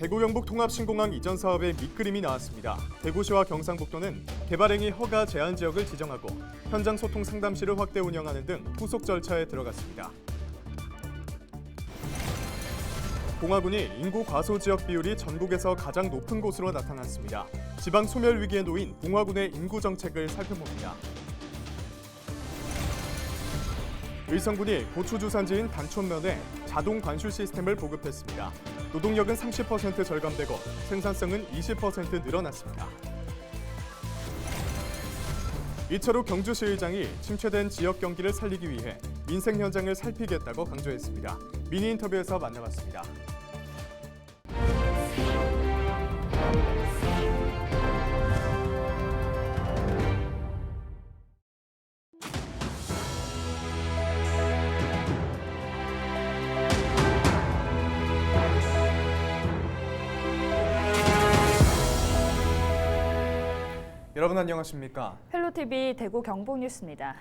대구 경북 통합신공항 이전 사업의 밑그림이 나왔습니다. 대구시와 경상북도는 개발행위 허가 제한 지역을 지정하고 현장 소통 상담실을 확대 운영하는 등 후속 절차에 들어갔습니다. 공화군이 인구 과소 지역 비율이 전국에서 가장 높은 곳으로 나타났습니다. 지방 소멸 위기에 놓인 공화군의 인구 정책을 살펴봅니다. 의성군이 고추 주산지인 단촌면에 자동 관수 시스템을 보급했습니다. 노동력은 30% 절감되고 생산성은 20% 늘어났습니다. 이철우 경주시의장이 침체된 지역 경기를 살리기 위해 민생 현장을 살피겠다고 강조했습니다. 미니 인터뷰에서 만나봤습니다. 여러분 안녕하십니까? 헬로티비 대구 경북 뉴스입니다.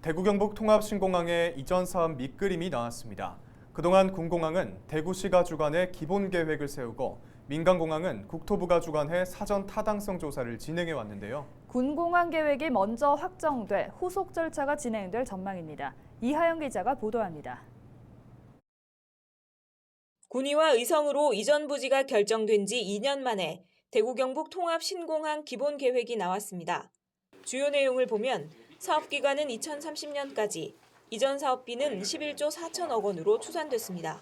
대구 경북 통합신공항의 이전 사업 밑그림이 나왔습니다. 그동안 군공항은 대구시가 주관해 기본 계획을 세우고 민간공항은 국토부가 주관해 사전 타당성 조사를 진행해 왔는데요. 군공항 계획이 먼저 확정돼 후속 절차가 진행될 전망입니다. 이하영 기자가 보도합니다. 군위와 의성으로 이전 부지가 결정된 지 2년 만에 대구 경북 통합 신공항 기본 계획이 나왔습니다. 주요 내용을 보면 사업 기간은 2030년까지, 이전 사업비는 11조 4천억 원으로 추산됐습니다.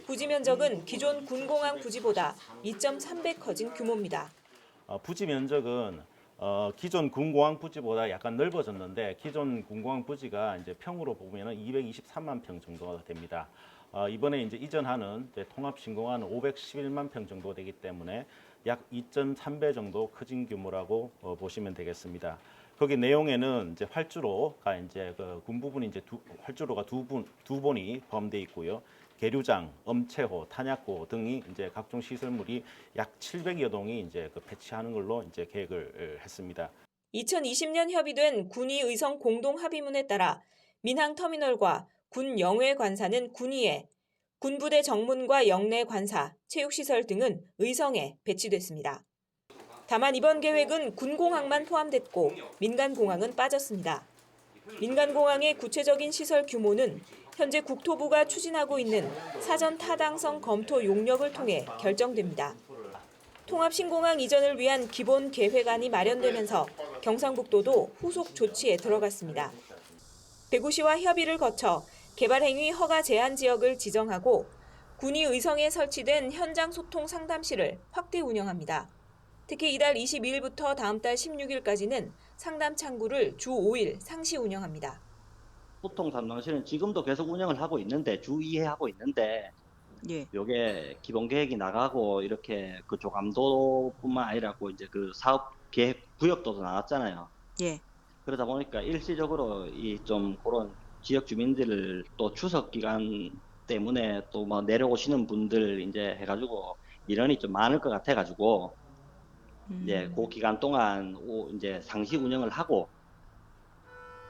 부지 면적은 기존 군공항 부지보다 2.3배 커진 규모입니다. 부지 면적은 기존 군공항 부지보다 약간 넓어졌는데 기존 군공항 부지가 이제 평으로 보면 223만 평 정도가 됩니다. 이번에 이제 이전하는 통합 신공항은 511만 평 정도 되기 때문에 약 2.3배 정도 커진 규모라고 보시면 되겠습니다. 거기 내용에는 이제 활주로가 이제 군 부분이 이제 활주로가 두 번이 포함되어 있고요. 계류장, 엄체호, 탄약고 등이 이제 각종 시설물이 약 700여 동이 이제 배치하는 걸로 이제 계획을 했습니다. 2020년 협의된 군위 의성 공동 합의문에 따라 민항 터미널과 군 영외 관사는 군위에, 군부대 정문과 영내 관사, 체육시설 등은 의성에 배치됐습니다. 다만 이번 계획은 군공항만 포함됐고 민간공항은 빠졌습니다. 민간공항의 구체적인 시설 규모는 현재 국토부가 추진하고 있는 사전 타당성 검토 용역을 통해 결정됩니다. 통합신공항 이전을 위한 기본 계획안이 마련되면서 경상북도도 후속 조치에 들어갔습니다. 대구시와 협의를 거쳐 개발행위 허가 제한 지역을 지정하고 군위 의성에 설치된 현장 소통 상담실을 확대 운영합니다. 특히 이달 22일부터 다음 달 16일까지는 상담 창구를 주 5일 상시 운영합니다. 소통 상담실은 지금도 계속 운영을 하고 있는데 주 2회 하고 있는데 이게 기본 계획이 나가고 이렇게 그 조감도뿐만 아니라 이제 그 사업 계획 구역도도 나왔잖아요. 그러다 보니까 일시적으로 이 좀 그런 지역 주민들을 또 추석 기간 때문에 또 뭐 내려오시는 분들 이제 해가지고 인원이 좀 많을 것 같아가지고 이제 그 기간 동안 이제 상시 운영을 하고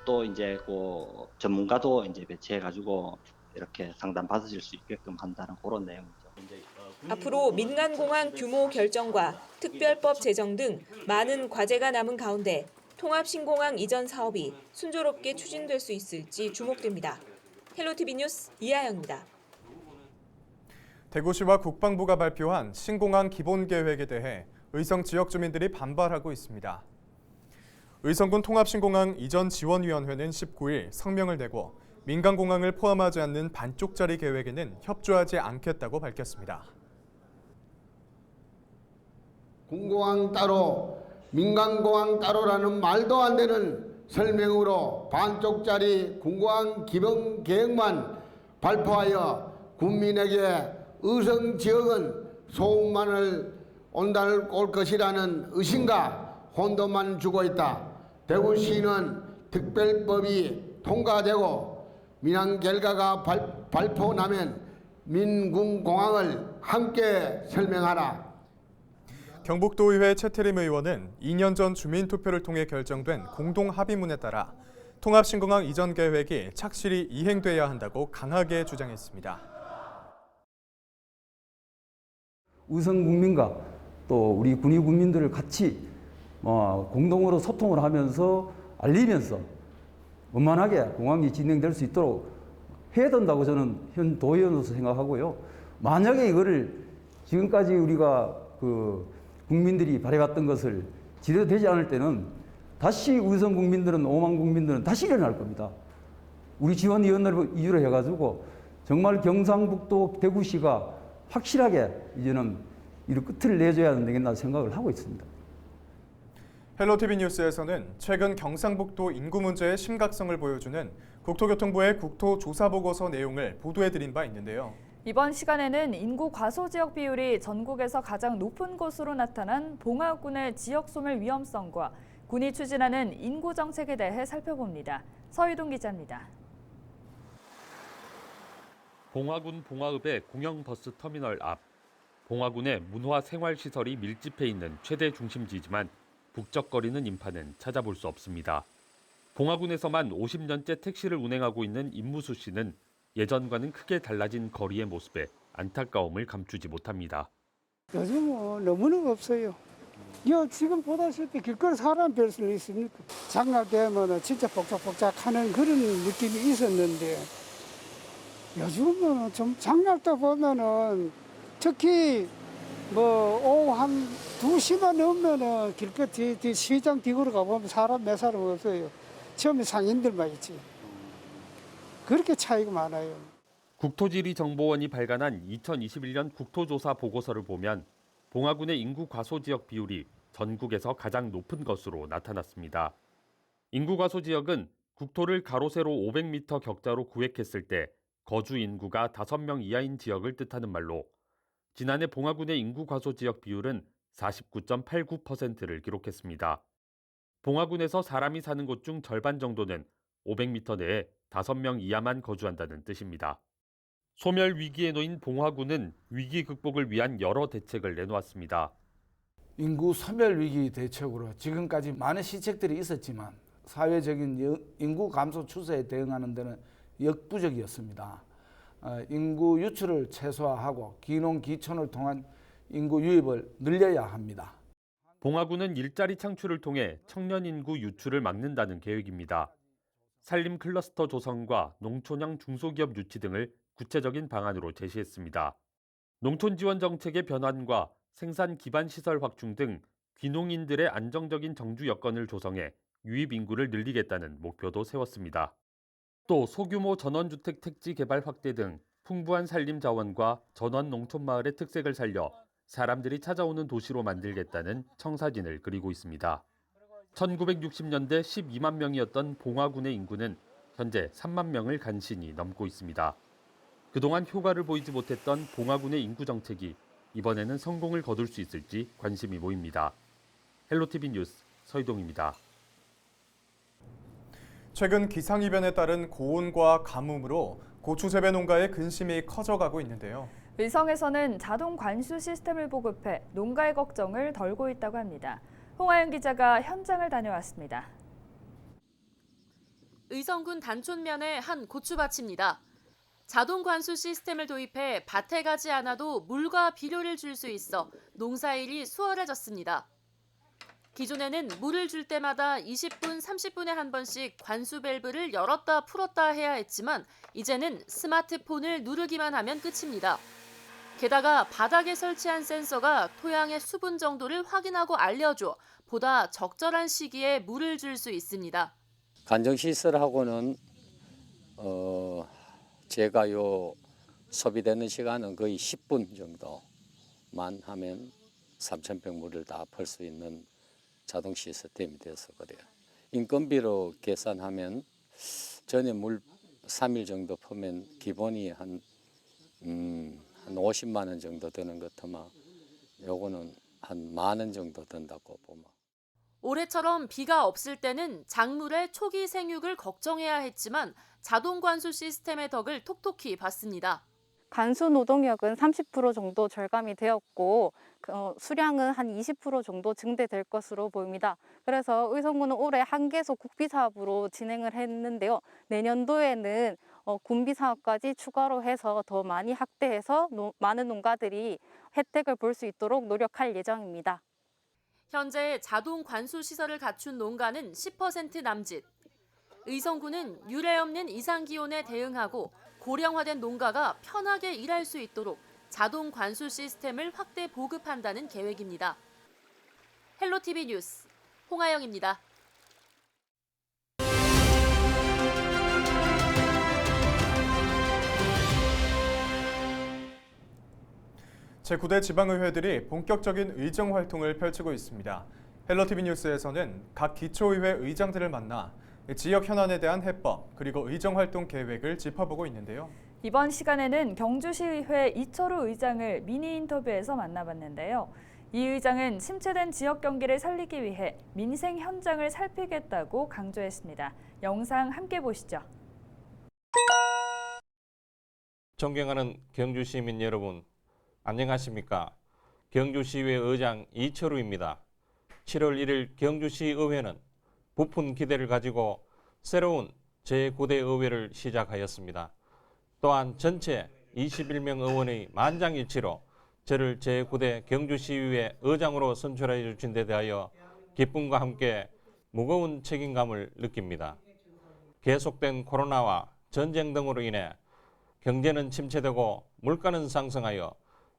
또 이제 그 전문가도 이제 배치해가지고 이렇게 상담 받으실 수 있게끔 한다는 그런 내용이죠. 앞으로 민간공항 규모 결정과 특별법 제정 등 많은 과제가 남은 가운데 통합신공항 이전 사업이 순조롭게 추진될 수 있을지 주목됩니다. 헬로티비 뉴스 이하영입니다. 대구시와 국방부가 발표한 신공항 기본 계획에 대해 의성 지역 주민들이 반발하고 있습니다. 의성군 통합신공항 이전 지원위원회는 19일 성명을 내고 민간공항을 포함하지 않는 반쪽짜리 계획에는 협조하지 않겠다고 밝혔습니다. 군공항 따로 민간공항 따로라는 말도 안 되는 설명으로 반쪽짜리 군공항 기본 계획만 발표하여 국민에게 의성 지역은 소음만을 올 것이라는 의심과 혼돈만 주고 있다. 대구시는 특별법이 통과되고 민항 결과가 발표나면 민군공항을 함께 설명하라. 경북도의회 최태림 의원은 2년 전 주민투표를 통해 결정된 공동합의문에 따라 통합신공항 이전 계획이 착실히 이행돼야 한다고 강하게 주장했습니다. 의성 국민과 또 우리 군위 국민들을 같이 공동으로 소통을 하면서 알리면서 원만하게 공항이 진행될 수 있도록 해야 된다고 저는 현 도의원으로서 생각하고요. 만약에 이거를 지금까지 우리가 국민들이 바래왔던 것을 제대로 되지 않을 때는 다시 의성 국민들은 5만 국민들은 다시 일어날 겁니다. 우리 지원위원회를 이유로 해가지고 정말 경상북도 대구시가 확실하게 이제는 이를 끝을 내줘야 되겠나 생각을 하고 있습니다. 헬로티비 뉴스에서는 최근 경상북도 인구 문제의 심각성을 보여주는 국토교통부의 국토조사보고서 내용을 보도해드린 바 있는데요. 이번 시간에는 인구 과소 지역 비율이 전국에서 가장 높은 곳으로 나타난 봉화군의 지역 소멸 위험성과 군이 추진하는 인구 정책에 대해 살펴봅니다. 서희동 기자입니다. 봉화군 봉화읍의 공영버스 터미널 앞. 봉화군의 문화 생활시설이 밀집해 있는 최대 중심지지만 북적거리는 인파는 찾아볼 수 없습니다. 봉화군에서만 50년째 택시를 운행하고 있는 임무수 씨는 예전과는 크게 달라진 거리의 모습에 안타까움을 감추지 못합니다. 요즘은 너무너무 없어요. 지금 보다시피 길거리 사람 별 수 있습니까? 장날 되면 진짜 복작복작하는 그런 느낌이 있었는데 요즘은 좀 장날 때 보면은 특히 오후 한 2시만 넘으면은 길거리 시장 뒤로 가보면 사람 몇 사람 없어요. 처음에 상인들만 있지. 그렇게 차이가 많아요. 국토지리정보원이 발간한 2021년 국토조사 보고서를 보면 봉화군의 인구 과소 지역 비율이 전국에서 가장 높은 것으로 나타났습니다. 인구 과소 지역은 국토를 가로 세로 500m 격자로 구획했을 때 거주 인구가 5명 이하인 지역을 뜻하는 말로 지난해 봉화군의 인구 과소 지역 비율은 49.89%를 기록했습니다. 봉화군에서 사람이 사는 곳 중 절반 정도는 500m 내에 5명 이하만 거주한다는 뜻입니다. 소멸 위기에 놓인 봉화군은 위기 극복을 위한 여러 대책을 내놓았습니다. 인구 소멸 위기 대책으로 지금까지 많은 시책들이 있었지만 사회적인 인구 감소 추세에 대응하는 데는 역부족이었습니다. 인구 유출을 최소화하고 귀농 귀촌을 통한 인구 유입을 늘려야 합니다. 봉화군은 일자리 창출을 통해 청년 인구 유출을 막는다는 계획입니다. 산림 클러스터 조성과 농촌형 중소기업 유치 등을 구체적인 방안으로 제시했습니다. 농촌 지원 정책의 변환과 생산 기반 시설 확충 등 귀농인들의 안정적인 정주 여건을 조성해 유입 인구를 늘리겠다는 목표도 세웠습니다. 또 소규모 전원주택 택지 개발 확대 등 풍부한 산림 자원과 전원 농촌 마을의 특색을 살려 사람들이 찾아오는 도시로 만들겠다는 청사진을 그리고 있습니다. 1960년대 12만 명이었던 봉화군의 인구는 현재 3만 명을 간신히 넘고 있습니다. 그동안 효과를 보이지 못했던 봉화군의 인구 정책이 이번에는 성공을 거둘 수 있을지 관심이 모입니다. 헬로티비 뉴스 서희동입니다. 최근 기상이변에 따른 고온과 가뭄으로 고추 재배 농가의 근심이 커져가고 있는데요. 의성에서는 자동 관수 시스템을 보급해 농가의 걱정을 덜고 있다고 합니다. 홍하연 기자가 현장을 다녀왔습니다. 의성군 단촌면의 한 고추밭입니다. 자동 관수 시스템을 도입해 밭에 가지 않아도 물과 비료를 줄 수 있어 농사일이 수월해졌습니다. 기존에는 물을 줄 때마다 20분, 30분에 한 번씩 관수 밸브를 열었다 풀었다 해야 했지만 이제는 스마트폰을 누르기만 하면 끝입니다. 게다가 바닥에 설치한 센서가 토양의 수분 정도를 확인하고 알려줘 보다 적절한 시기에 물을 줄 수 있습니다. 간정시설하고는 제가 소비되는 시간은 거의 10분 정도만 하면 3,000평 물을 다 풀 수 있는 자동 시스템이 돼서 그래요. 인건비로 계산하면 전에 물 3일 정도 풀면 기본이 한 50만 원 정도 드는 것 같으면 요거는 한 10,000원 정도 든다고 보면. 올해처럼 비가 없을 때는 작물의 초기 생육을 걱정해야 했지만 자동 관수 시스템의 덕을 톡톡히 봤습니다. 관수 노동력은 30% 정도 절감이 되었고 수량은 한 20% 정도 증대될 것으로 보입니다. 그래서 의성군은 올해 한개소 국비 사업으로 진행을 했는데요. 내년도에는 군비 사업까지 추가로 해서 더 많이 확대해서 많은 농가들이 혜택을 볼 수 있도록 노력할 예정입니다. 현재 자동 관수 시설을 갖춘 농가는 10% 남짓. 의성군은 유례 없는 이상 기온에 대응하고 고령화된 농가가 편하게 일할 수 있도록 자동 관수 시스템을 확대 보급한다는 계획입니다. 헬로티비 뉴스 홍아영입니다. 제9대 지방의회들이 본격적인 의정 활동을 펼치고 있습니다. 헬로티비 뉴스에서는 각 기초의회 의장들을 만나 지역 현안에 대한 해법 그리고 의정 활동 계획을 짚어보고 있는데요. 이번 시간에는 경주시의회 이철우 의장을 미니 인터뷰에서 만나봤는데요. 이 의장은 침체된 지역 경기를 살리기 위해 민생 현장을 살피겠다고 강조했습니다. 영상 함께 보시죠. 존경하는 경주 시민 여러분, 안녕하십니까? 경주시의회 의장 이철우입니다. 7월 1일 경주시의회는 부푼 기대를 가지고 새로운 제9대 의회를 시작하였습니다. 또한 전체 21명 의원의 만장일치로 저를 제9대 경주시의회 의장으로 선출해 주신 데 대하여 기쁨과 함께 무거운 책임감을 느낍니다. 계속된 코로나와 전쟁 등으로 인해 경제는 침체되고 물가는 상승하여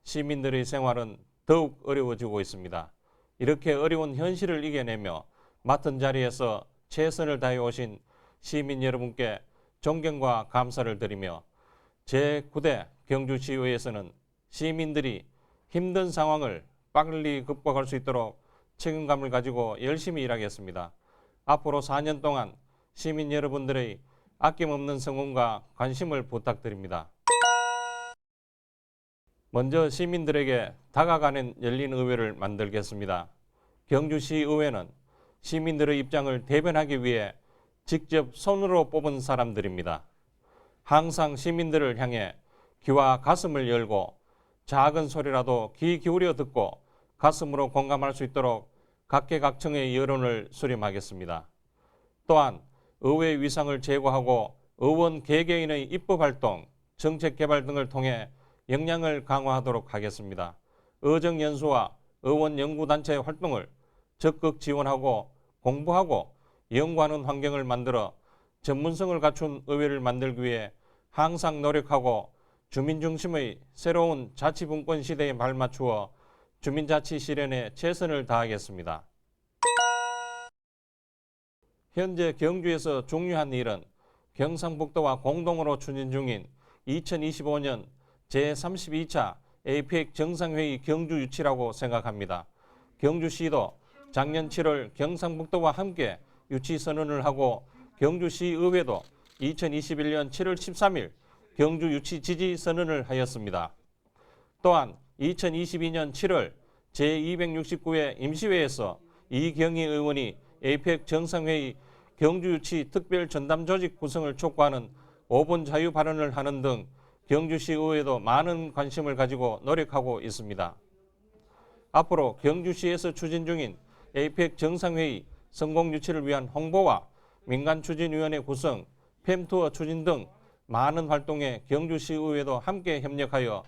시민들의 생활은 더욱 어려워지고 있습니다. 이렇게 어려운 현실을 이겨내며 맡은 자리에서 최선을 다해 오신 시민 여러분께 존경과 감사를 드리며 제9대 경주시의회에서는 시민들이 힘든 상황을 빨리 극복할 수 있도록 책임감을 가지고 열심히 일하겠습니다. 앞으로 4년 동안 시민 여러분들의 아낌없는 성원과 관심을 부탁드립니다. 먼저 시민들에게 다가가는 열린 의회를 만들겠습니다. 경주시의회는 시민들의 입장을 대변하기 위해 직접 손으로 뽑은 사람들입니다. 항상 시민들을 향해 귀와 가슴을 열고 작은 소리라도 귀 기울여 듣고 가슴으로 공감할 수 있도록 각계각층의 여론을 수렴하겠습니다. 또한 의회 위상을 제고하고 의원 개개인의 입법활동, 정책개발 등을 통해 역량을 강화하도록 하겠습니다. 의정연수와 의원연구단체 활동을 적극 지원하고 공부하고 연구하는 환경을 만들어 전문성을 갖춘 의회를 만들기 위해 항상 노력하고 주민 중심의 새로운 자치분권 시대에 발맞추어 주민자치 실현에 최선을 다하겠습니다. 현재 경주에서 중요한 일은 경상북도와 공동으로 추진 중인 2025년 제32차 APEC 정상회의 경주 유치라고 생각합니다. 경주시도 작년 7월 경상북도와 함께 유치 선언을 하고 경주시의회도 2021년 7월 13일 경주 유치 지지 선언을 하였습니다. 또한 2022년 7월 제269회 임시회에서 이경희 의원이 APEC 정상회의 경주 유치 특별 전담 조직 구성을 촉구하는 5분 자유 발언을 하는 등 경주시 의회도 많은 관심을 가지고 노력하고 있습니다. 앞으로 경주시에서 추진 중인 APEC 정상회의 성공 유치를 위한 홍보와 민간추진위원회 구성, 팸투어 추진 등 많은 활동에 경주시 의회도 함께 협력하여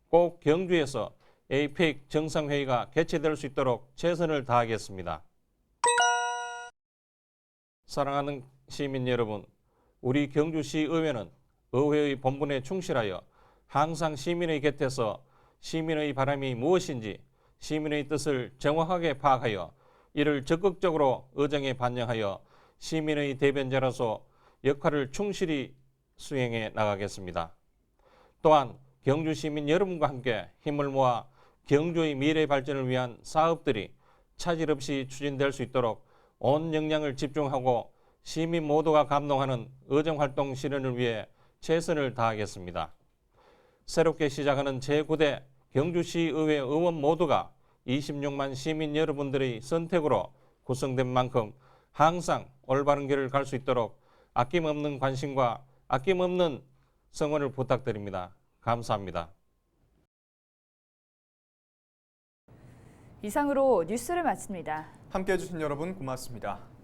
꼭 경주에서 APEC 정상회의가 개최될 수 있도록 최선을 다하겠습니다. 사랑하는 시민 여러분, 우리 경주시 의회는 의회의 본분에 충실하여 항상 시민의 곁에서 시민의 바람이 무엇인지 시민의 뜻을 정확하게 파악하여 이를 적극적으로 의정에 반영하여 시민의 대변자로서 역할을 충실히 수행해 나가겠습니다. 또한 경주 시민 여러분과 함께 힘을 모아 경주의 미래 발전을 위한 사업들이 차질 없이 추진될 수 있도록 온 역량을 집중하고 시민 모두가 감동하는 의정활동 실현을 위해 최선을 다하겠습니다. 새롭게 시작하는 제9대 경주시의회 의원 모두가 26만 시민 여러분들의 선택으로 구성된 만큼 항상 올바른 길을 갈 수 있도록 아낌없는 관심과 아낌없는 성원을 부탁드립니다. 감사합니다. 이상으로 뉴스를 마칩니다. 함께해 주신 여러분 고맙습니다.